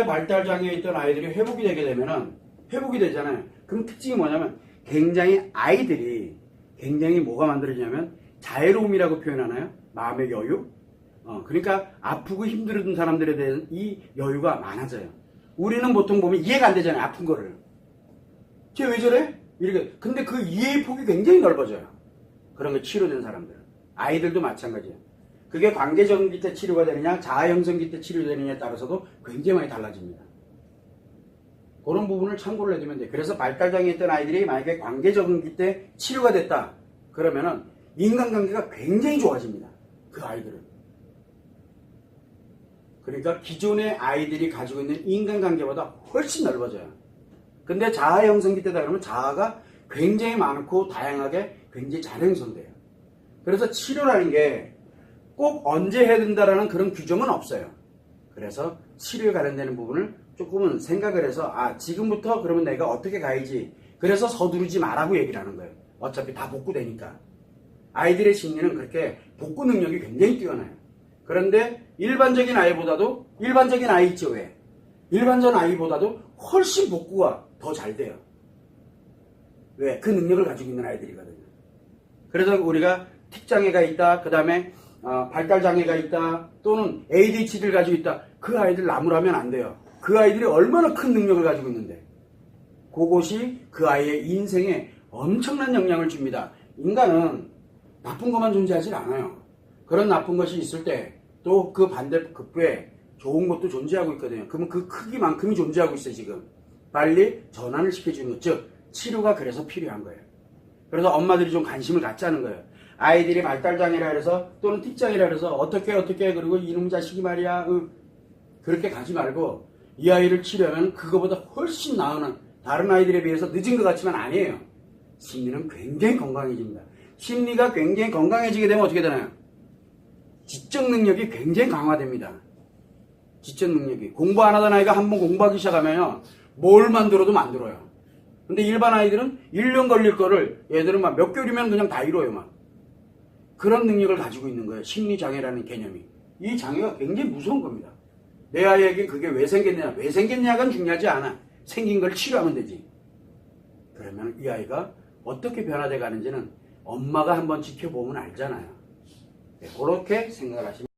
발달장애에 있던 아이들이 회복이 되게 되면은 회복이 되잖아요. 그럼 특징이 뭐냐면 굉장히 아이들이 굉장히 뭐가 만들어지냐면 자애로움이라고 표현하나요? 마음의 여유? 그러니까 아프고 힘들었던 사람들에 대한 이 여유가 많아져요. 우리는 보통 보면 이해가 안 되잖아요. 아픈 거를. 쟤 왜 저래? 이렇게. 근데 그 이해의 폭이 굉장히 넓어져요. 그런 거 치료된 사람들은. 아이들도 마찬가지예요. 그게 관계정기 때 치료가 되느냐, 자아형성기 때 치료되느냐에 따라서도 굉장히 많이 달라집니다. 그런 부분을 참고를 해두면 돼요. 그래서 발달장애 있던 아이들이 만약에 관계정기 때 치료가 됐다. 그러면은 인간관계가 굉장히 좋아집니다. 그 아이들은. 그러니까 기존의 아이들이 가지고 있는 인간관계보다 훨씬 넓어져요. 근데 자아형성기 때다 그러면 자아가 굉장히 많고 다양하게 굉장히 잘 형성돼요. 그래서 치료라는 게 꼭 언제 해야 된다라는 그런 규정은 없어요. 그래서 치료에 관련되는 부분을 조금은 생각을 해서 지금부터 그러면 내가 어떻게 가야지. 그래서 서두르지 말라고 얘기를 하는 거예요. 어차피 다 복구되니까. 아이들의 심리는 그렇게 복구 능력이 굉장히 뛰어나요. 그런데 일반적인 아이 있죠. 왜? 일반적인 아이보다도 훨씬 복구가 더 잘 돼요. 왜? 그 능력을 가지고 있는 아이들이거든요. 그래서 우리가 틱장애가 있다, 그 다음에 발달장애가 있다, 또는 ADHD를 가지고 있다. 그 아이들 나무라면 안 돼요. 그 아이들이 얼마나 큰 능력을 가지고 있는데. 그것이 그 아이의 인생에 엄청난 영향을 줍니다. 인간은 나쁜 것만 존재하지 않아요. 그런 나쁜 것이 있을 때 또 그 반대급부에 좋은 것도 존재하고 있거든요. 그러면 그 크기만큼이 존재하고 있어요. 지금 빨리 전환을 시켜주는 것, 즉 치료가 그래서 필요한 거예요. 그래서 엄마들이 좀 관심을 갖자는 거예요. 아이들이 발달장애라 해서 또는 틱장애라 해서 어떻게 그리고 이놈 자식이 말이야 그렇게 가지 말고 이 아이를 치료하면 그거보다 훨씬 나은 다른 아이들에 비해서 늦은 것 같지만 아니에요. 심리는 굉장히 건강해집니다. 심리가 굉장히 건강해지게 되면 어떻게 되나요? 지적 능력이 굉장히 강화됩니다. 지적 능력이. 공부 안 하던 아이가 한번 공부하기 시작하면요. 뭘 만들어도 만들어요. 근데 일반 아이들은 1년 걸릴 거를 얘들은 막 몇 개월이면 그냥 다 이뤄요. 막. 그런 능력을 가지고 있는 거예요. 심리장애라는 개념이. 이 장애가 굉장히 무서운 겁니다. 내 아이에게 그게 왜 생겼냐. 왜 생겼냐가 중요하지 않아. 생긴 걸 치료하면 되지. 그러면 이 아이가 어떻게 변화돼 가는지는 엄마가 한번 지켜보면 알잖아요. 그렇게 생각을 하시면